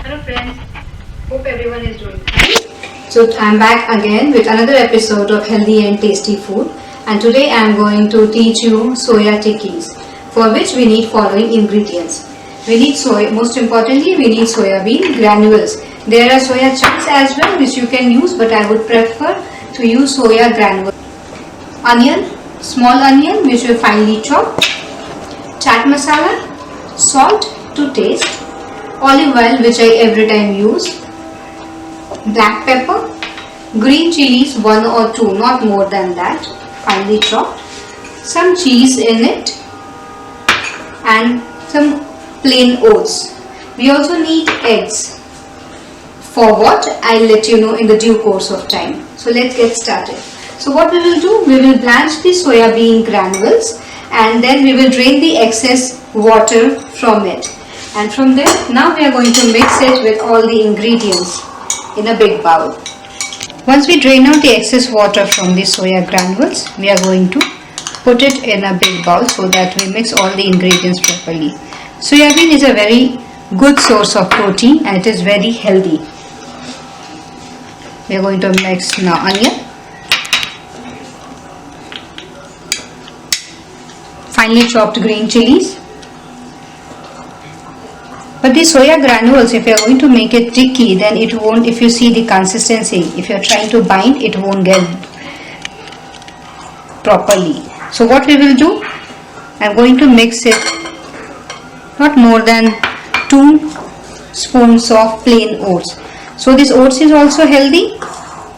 Hello friends, hope everyone is doing fine. So I'm back again with another episode of Healthy and Tasty Food, and today I'm going to teach you soya tikkis, for which we need following ingredients. We need most importantly we need soya bean granules. There are soya chunks as well which you can use, but I would prefer to use soya granules. Onion, small onion which we finely chop, chaat masala, salt to taste, olive oil which I every time use, black pepper, green chilies 1 or 2, not more than that, finely chopped, some cheese in it, and some plain oats. We also need eggs. For what? I'll let you know in the due course of time. So let's get started. So what we will do, we will blanch the soya bean granules and then we will drain the excess water from it. And from there, now we are going to mix it with all the ingredients in a big bowl. Once we drain out the excess water from the soya granules, we are going to put it in a big bowl so that we mix all the ingredients properly. Soya bean is a very good source of protein and it is very healthy. We are going to mix now onion, finely chopped green chilies. But the soya granules, if you are going to make it tikki, then it won't, if you see the consistency, if you are trying to bind, it won't get properly. So what we will do, I am going to mix it not more than 2 spoons of plain oats. So this oats is also healthy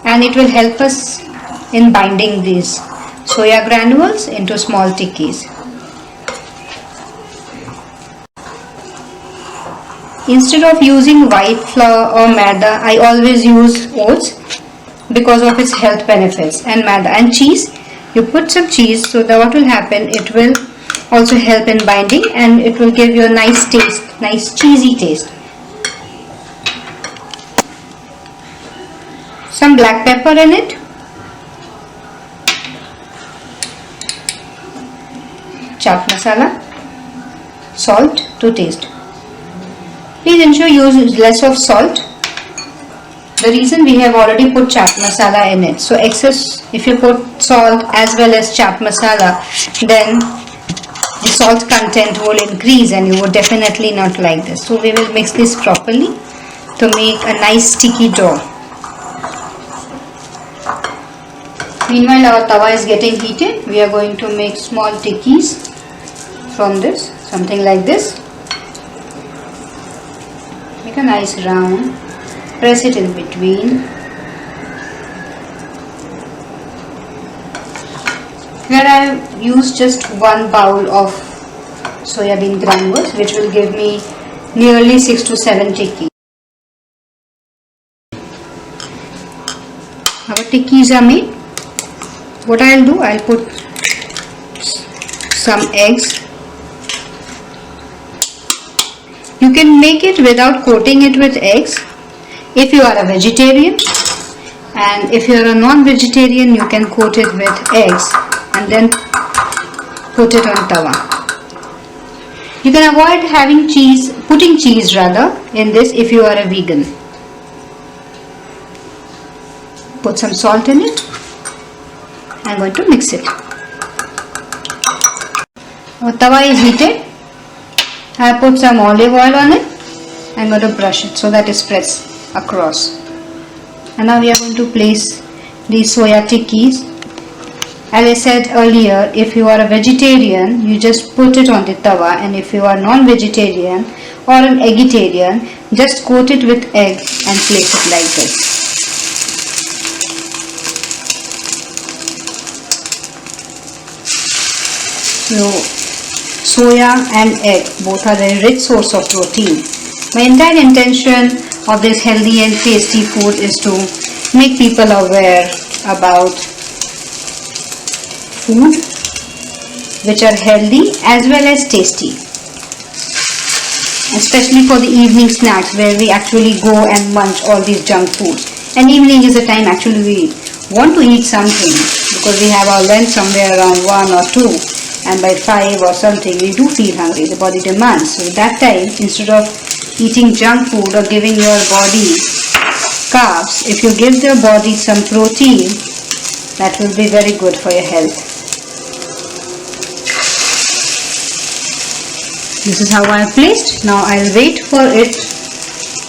and it will help us in binding these soya granules into small tikkis. Instead of using white flour or maida, I always use oats because of its health benefits, and maida and cheese. You put some cheese, so that what will happen, it will also help in binding and it will give you a nice taste, nice cheesy taste. Some black pepper in it, chaat masala, salt to taste. Please ensure you use less of salt. The reason, we have already put chaat masala in it. So excess, if you put salt as well as chaat masala, then the salt content will increase and you would definitely not like this. So we will mix this properly to make a nice sticky dough. Meanwhile our tawa is getting heated. We are going to make small tikkis from this, something like this. Make a nice round, press it in between. Here I have used just 1 bowl of soya bean granules, which will give me nearly 6 to 7 tikkis. Our tikkis are made. What I will do, I will put some eggs. You can make it without coating it with eggs if you are a vegetarian, and if you are a non-vegetarian you can coat it with eggs and then put it on tawa. You can avoid having putting cheese in this if you are a vegan. Put some salt in it. I am going to mix it. Our tawa is heated. I have put some olive oil on it. I am going to brush it so that it spreads across. And now we are going to place these soya tikkis. As I said earlier, if you are a vegetarian, you just put it on the tawa, and if you are non-vegetarian or an eggitarian, just coat it with egg and place it like this. So soya and egg both are a rich source of protein. My entire intention of this healthy and tasty food is to make people aware about food which are healthy as well as tasty, especially for the evening snacks where we actually go and munch all these junk foods. And evening is the time actually we want to eat something because we have our lunch somewhere around 1 or 2. And by 5 or something we do feel hungry, the body demands. So that time, instead of eating junk food or giving your body carbs, if you give your body some protein, that will be very good for your health. This is how I have placed. Now I'll wait for it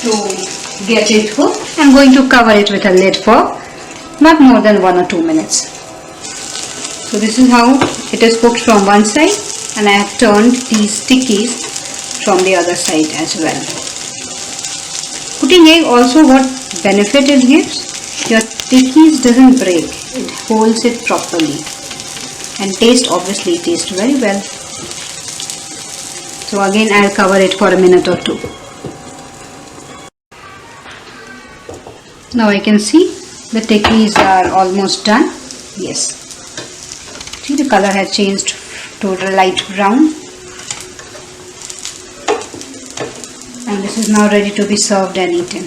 to get it cooked. I'm going to cover it with a lid for not more than 1 or 2 minutes. So this is how it is cooked from one side, and I have turned these stickies from the other side as well. Putting egg also, what benefit it gives? Your stickies doesn't break. It holds it properly, and taste obviously tastes very well. So again I'll cover it for a minute or two. Now I can see the tikkis are almost done. Yes. See, the color has changed to light brown. And this is now ready to be served and eaten.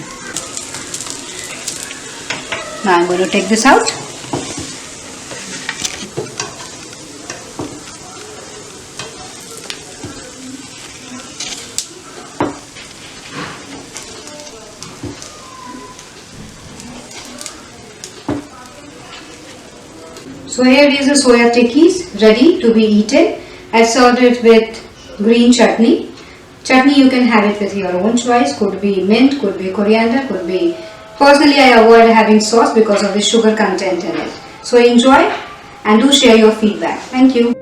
Now I'm going to take this out. So here is the soya tikkis ready to be eaten. I served it with green chutney. Chutney you can have it with your own choice. Could be mint, could be coriander, could be... Personally I avoid having sauce because of the sugar content in it. So enjoy and do share your feedback. Thank you.